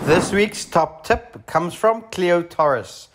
This week's top tip comes from Cleo Torres.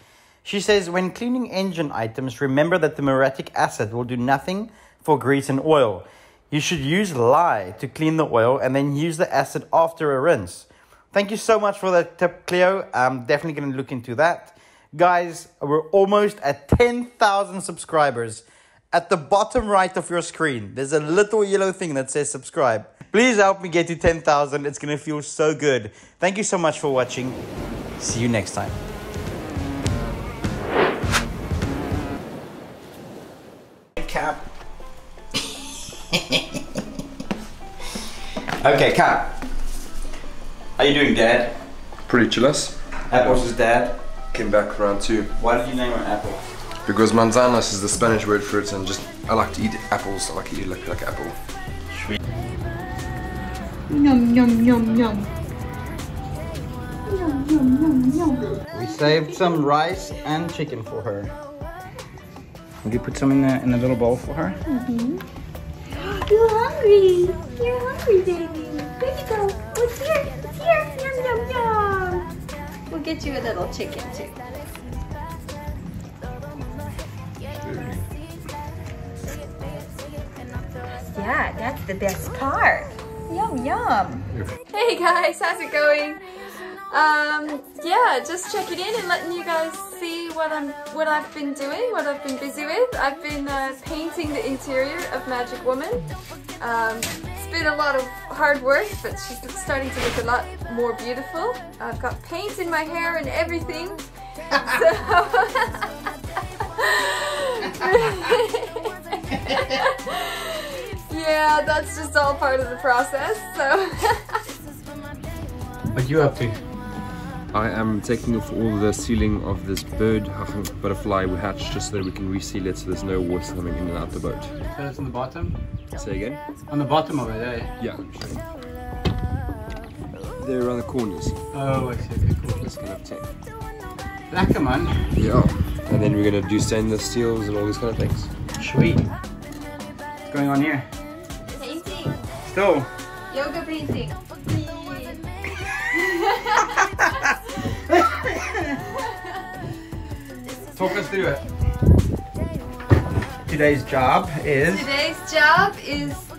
She says, when cleaning engine items, remember that the muriatic acid will do nothing for grease and oil. You should use lye to clean the oil and then use the acid after a rinse. Thank you so much for that tip, Cleo. I'm definitely going to look into that. Guys, we're almost at 10,000 subscribers. At the bottom right of your screen, there's a little yellow thing that says subscribe. Please help me get to 10,000. It's going to feel so good. Thank you so much for watching. See you next time. Cap. Okay, Cap. How you doing, Dad? Pretty chillis. Apples' dad. Came back around 2. Why did you name her Apple? Because manzanas is the Spanish word for it, and just I like to eat apples. I like to eat like apple. Sweet. Yum yum yum yum. Yum yum yum yum. We saved some rice and chicken for her. Will you put some in a little bowl for her? You're hungry. You're hungry, baby. Where'd you go? What's here? What's here? Yum yum yum. We'll get you a little chicken too. Yeah, that's the best part. Yum yum. Hey guys, how's it going? Yeah, just checking in and letting you guys see what I've been doing, what I've been busy with. I've been painting the interior of Magic Woman. It's been a lot of hard work, but she's starting to look a lot more beautiful. I've got paint in my hair and everything. Yeah, that's just all part of the process, so. What are you up to? I am taking off all the sealing of this butterfly we hatched just so that we can reseal it so there's no water coming in and out the boat. So that's on the bottom? Say again? On the bottom of it, eh? Yeah. They're around the corners. Oh, I see. Okay, cool. Just gonna have tape. Lekker, man. Yeah. And then we're gonna do stainless steels and all these kind of things. Sweet. What's going on here? Painting. Still. Yoga painting. Talk us through it. Today's job is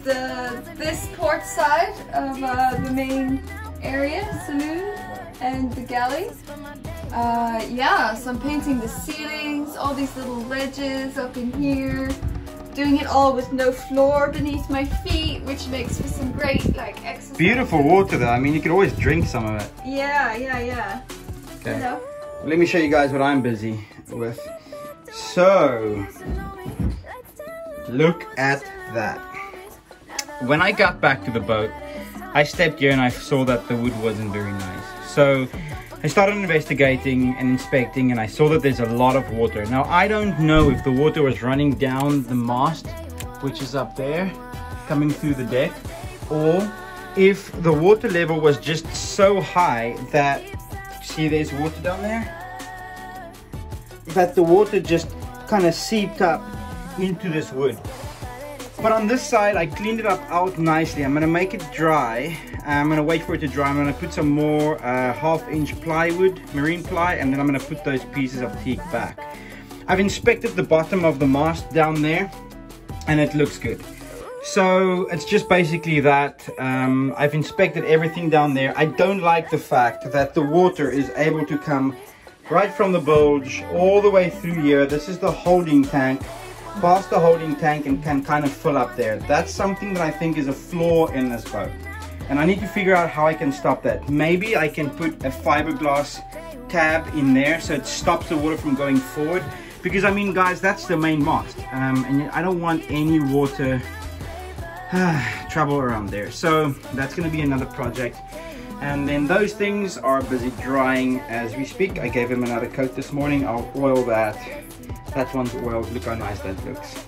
this port side of the main area, saloon, and the galley. Yeah, so I'm painting the ceilings, all these little ledges up in here. Doing it all with no floor beneath my feet, which makes for some great exercise. beautiful water though. I mean, you could always drink some of it. Yeah. Okay. You know? Let me show you guys what I'm busy with. So, look at that. When I got back to the boat, I stepped here and I saw that the wood wasn't very nice. So I started investigating and inspecting, and I saw that there's a lot of water. Now, I don't know if the water was running down the mast, which is up there, coming through the deck, or if the water level was just so high that, see there's water down there? That the water just kind of seeped up into this wood. But on this side, I cleaned it up out nicely. I'm gonna make it dry. I'm gonna wait for it to dry. I'm gonna put some more 1/2-inch plywood, marine ply, and then I'm gonna put those pieces of teak back. I've inspected the bottom of the mast down there, and it looks good. So it's just basically that. I've inspected everything down there. I don't like the fact that the water is able to come right from the bulge all the way through here. This is the holding tank. Past the holding tank and can kind of fill up there. That's something that I think is a flaw in this boat, and I need to figure out how I can stop that. Maybe I can put a fiberglass tab in there so it stops the water from going forward, because I mean guys, that's the main mast, and I don't want any water trouble around there. So that's going to be another project, and then those things are busy drying as we speak. I gave him another coat this morning. I'll oil that. That one's oiled. Look how nice that looks.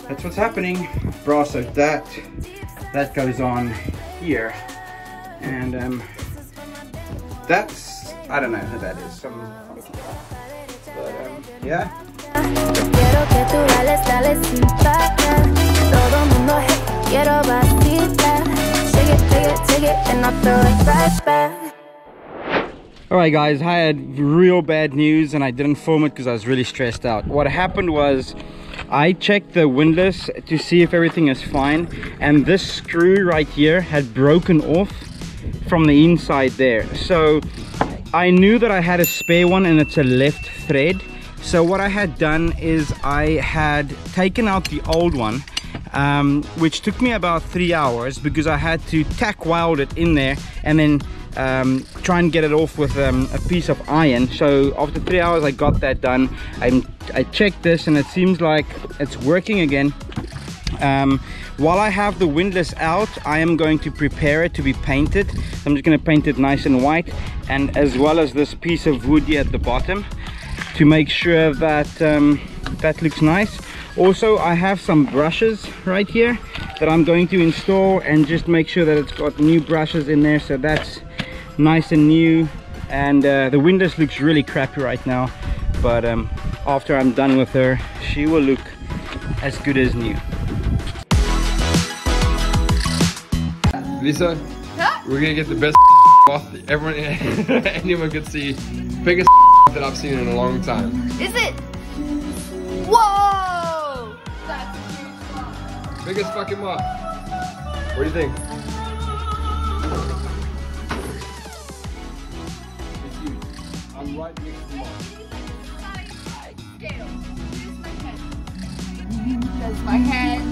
That's what's happening. Bra, so that goes on here, and that's, I don't know who that is, some funky guy. But yeah. Alright guys, I had real bad news and I didn't film it because I was really stressed out. What happened was I checked the windlass to see if everything is fine, and this screw right here had broken off from the inside there. So I knew that I had a spare one and it's a left thread. So what I had done is I had taken out the old one, which took me about 3 hours because I had to tack weld it in there and then try and get it off with a piece of iron. So after 3 hours I got that done. I checked this and it seems like it's working again. While I have the windlass out, I am going to prepare it to be painted. I'm just going to paint it nice and white, and as well as this piece of wood here at the bottom to make sure that that looks nice. Also, I have some brushes right here that I'm going to install and just make sure that it's got new brushes in there, so that's nice and new. And the windlass looks really crappy right now, but after I'm done with her, she will look as good as new. Lisa, we're gonna get the best off everyone, anyone could see. Biggest that I've seen in a long time. Is it? Whoa! That's a huge one. Biggest fucking moth. What do you think? It's huge. I'm right next to the moth. That's my hand.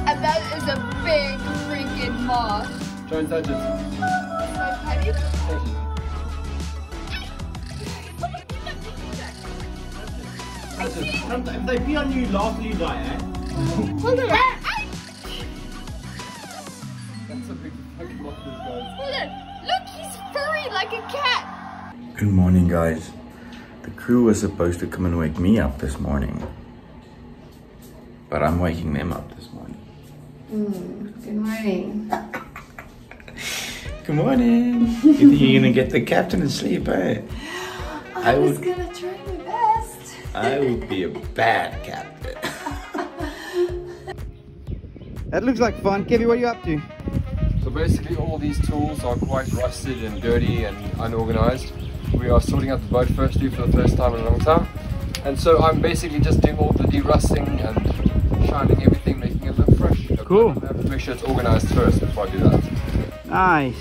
And that is a big freaking moth. Try and touch it. Touch it. Touch it. If they pee on you, laugh till you die, eh? Hold on. That's a big fucking moth, this guy. Hold on. Look, he's furry like a cat. Good morning, guys. The crew was supposed to come and wake me up this morning, but I'm waking them up this morning. Good morning. Good morning. You think you're gonna get the captain to sleep, eh? I was gonna try my best. I would be a bad captain. That looks like fun. Kevin, what are you up to? So basically all these tools are quite rusted and dirty and unorganized. We are sorting out the boat firstly for the first time in a long time. And so I'm basically just doing all the de-rusting and shining everything, making it look fresh. Cool. I have to make sure it's organized first before I do that. Nice.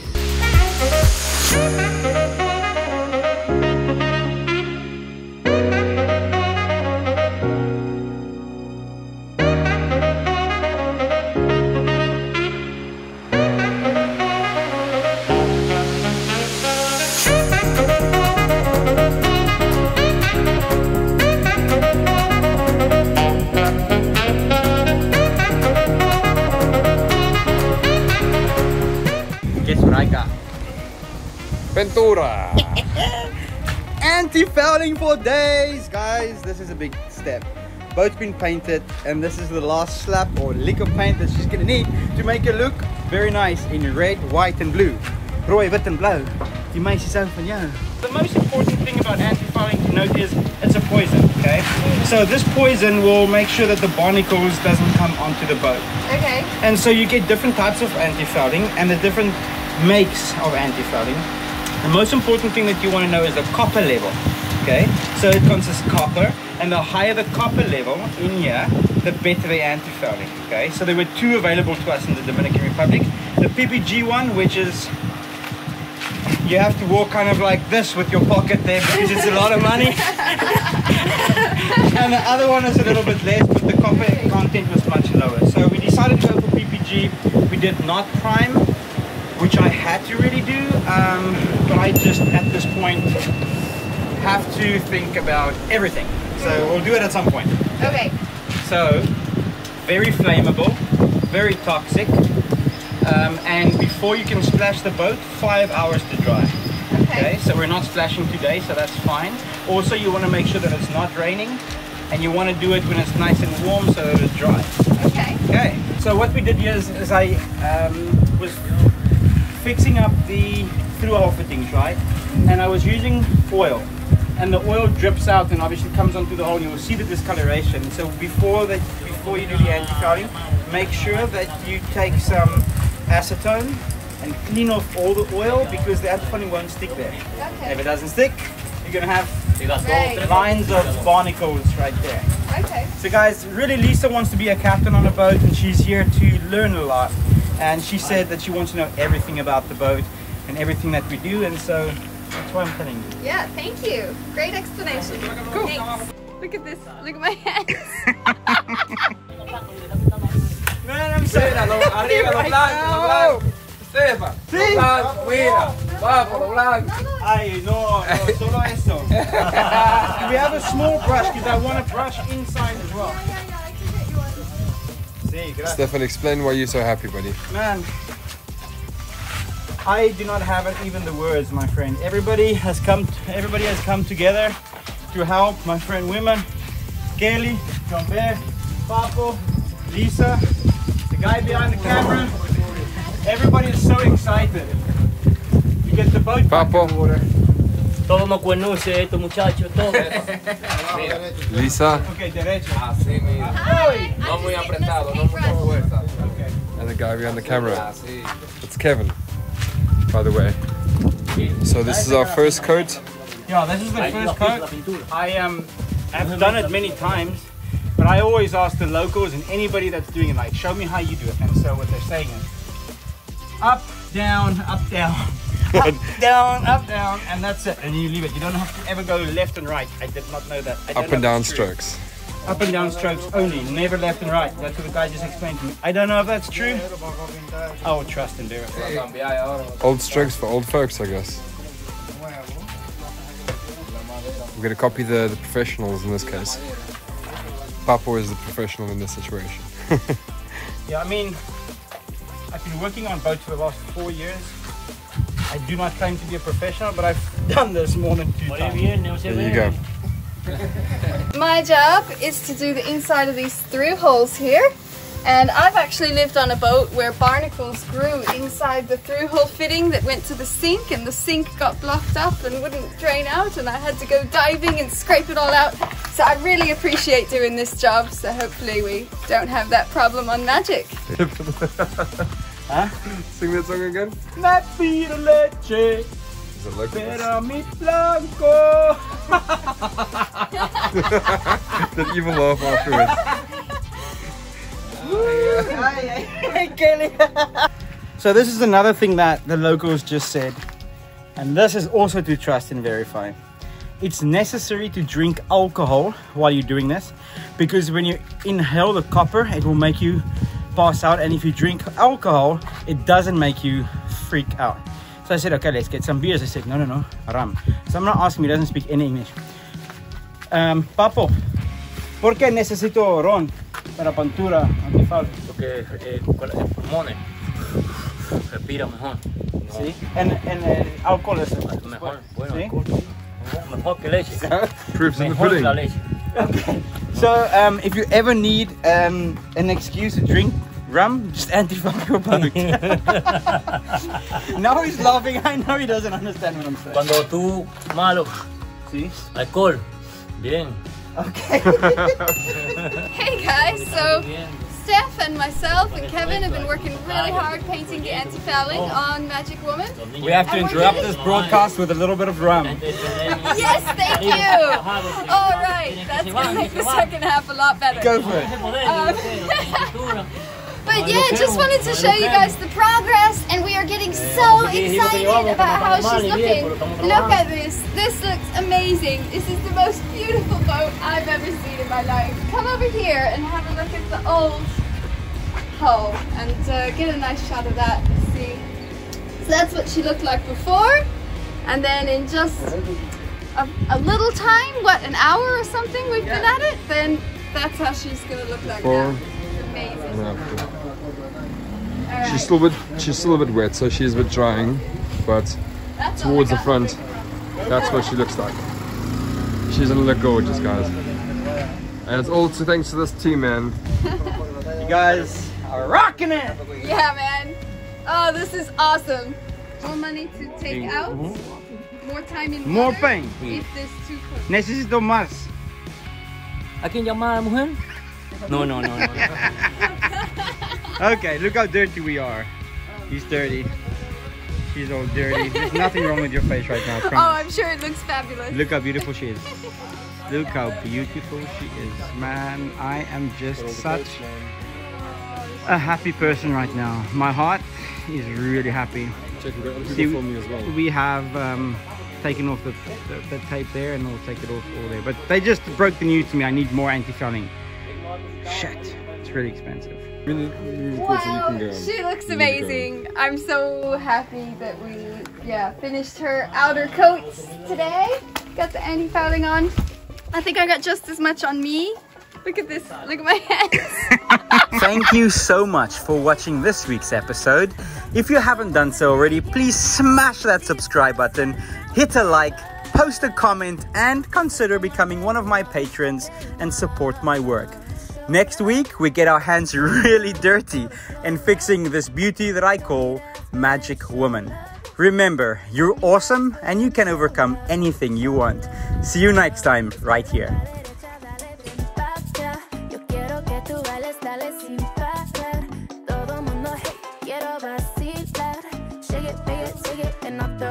Guess what I got? Ventura! Anti-fouling for days, guys. This is a big step. Boat's been painted, and this is the last slap or lick of paint that she's gonna need to make it look very nice in red, white, and blue. Rooi, wit, and blauw. Die meisie hou van jou. The most important thing about anti-fouling to note is it's a poison, okay? So this poison will make sure that the barnacles doesn't come onto the boat. Okay. And so you get different types of anti-fouling and the different makes of anti-fouling. The most important thing that you want to know is the copper level, okay? So it consists of copper, and the higher the copper level in here, the better the anti-fouling, okay? So there were two available to us in the Dominican Republic. The PPG one, which is, you have to walk kind of like this with your pocket there because it's a lot of money. And the other one is a little bit less, but the copper content was much lower. So we decided to go for PPG. We did not prime, which I had to really do, but I just at this point have to think about everything. So we'll do it at some point. Okay. So, very flammable, very toxic, and before you can splash the boat, 5 hours to dry. Okay, so we're not splashing today, so that's fine. Also, you want to make sure that it's not raining, and you want to do it when it's nice and warm so that it's dry. Okay. Okay, so what we did here is I was fixing up the through-hole fittings, right? And I was using oil, and the oil drips out and obviously comes onto the hole. You will see the discoloration. So before you do the anti-fouling, make sure that you take some acetone and clean off all the oil because the antifouling won't stick there. Okay. If it doesn't stick, you're gonna have Right. lines of barnacles right there. Okay. So guys, really Lisa wants to be a captain on a boat and she's here to learn a lot. And she said that she wants to know everything about the boat and everything that we do, and so that's why I'm telling you. Yeah, thank you. Great explanation. Cool. Thanks. Look at this. Look at my hands. Man, I'm saying Arriba, los blancos. Stefan, los blancos, mira. Vamos, los blancos. Ay, no, solo eso. We have a small brush because I want to brush inside as well. See, gracias. Stefan, explain why you're so happy, buddy. Man, I do not have even the words, my friend. Everybody has come together to help my friend women. Kelly, Jean-Pierre, Papo, Lisa, the guy behind the camera. Everybody is so excited to get the boat back in the water. Todos nos conocen estos muchachos, todos. Lisa. Okay, derecho. Así mismo. No muy apretado, no mucha fuerza. Okay. And the guy behind the camera. It's Kevin, by the way. So this is our first coat. Yeah, this is the first coat. I've done it many times, but I always ask the locals and anybody that's doing it, like, show me how you do it. And so what they're saying is up, down, up, down. Up, down, and that's it. And you leave it. You don't have to ever go left and right. I did not know that. Up and down strokes. Up and down strokes only, never left and right. That's what the guy just explained to me. I don't know if that's true. I will trust and do it. Old strokes for old folks, I guess. We're going to copy the professionals in this case. Papo is the professional in this situation. Yeah, I mean, I've been working on boats for the last 4 years. I do not claim to be a professional, but I've done this more than 2 times. There you go. My job is to do the inside of these through holes here. And I've actually lived on a boat where barnacles grew inside the through hole fitting that went to the sink, and the sink got blocked up and wouldn't drain out, and I had to go diving and scrape it all out. So I really appreciate doing this job, so hopefully we don't have that problem on Magic. Huh? Sing that song again. Me pido leche, Is it like this? pero mi blanco. That evil laugh afterwards. So this is another thing that the locals just said, and this is also to trust and verify. It's necessary to drink alcohol while you're doing this, because when you inhale the copper, it will make you pass out, and if you drink alcohol, it doesn't make you freak out. So I said, okay, let's get some beers. I said, no, rum. So I'm not asking him, he doesn't speak any English. Papo, ¿por qué necesito ron para pintura antifouling? Porque con los pulmones respira mejor. ¿Sí? En alcohol es Mejor, bueno, ¿sí? alcohol. Mejor que leche. Proofs in the Mejor que pudding. la leche. Okay. So if you ever need an excuse to drink rum, just antifoul your boat. Now he's laughing. I know he doesn't understand what I'm saying. Cuando tú malo, ¿Sí? alcohol, bien. Okay. Hey guys, so Steph and myself and Kevin have been working really hard painting the anti-fouling on Magic Woman. We have to interrupt this broadcast with a little bit of rum. Yes, thank you! Alright, that's gonna make the second half a lot better. Go for it. But yeah, just wanted to show you guys the progress, and we are getting so excited about how she's looking. Look at this. This looks amazing. This is the most beautiful boat I've ever seen in my life. Come over here and have a look at the old hull and get a nice shot of that. See? So that's what she looked like before, and then in just a little time, what, an hour or something we've been at it, then that's how she's gonna look like now. Amazing. Alright. She's still a bit wet, so she's a bit drying, but That's all towards I the got. front, that's what she looks like. She's gonna look gorgeous, guys. And it's all thanks to this team, man. You guys are rocking it. Yeah, man. Oh, this is awesome. More money to take out. More time in More water. pain. If this too quick. Necesito más. ¿A quién llamar a la mujer? No. Okay, look how dirty we are. He's dirty. she's all dirty. There's nothing wrong with your face right now, I Oh, promise. I'm sure it looks fabulous. Look how beautiful she is. Look how beautiful she is. Man, I am just such a happy person right now. My heart is really happy. Check, we've got other people See, filming as well. we have taken off the tape there, and we'll take it off all there. But they just broke the news to me. I need more anti-fouling. Shit, it's really expensive. Really, really cool, so you can go. She looks You can amazing. I'm so happy that we finished her outer coats today. Got the anti-fouling on. I think I got just as much on me. Look at this. Look at my hands. Thank you so much for watching this week's episode. If you haven't done so already, please smash that subscribe button, hit a like, post a comment, and consider becoming one of my patrons and support my work. Next week, we get our hands really dirty and fixing this beauty that I call Magic Woman. Remember, you're awesome and you can overcome anything you want. See you next time, right here. Shake it, bake it, take it, and I'll throw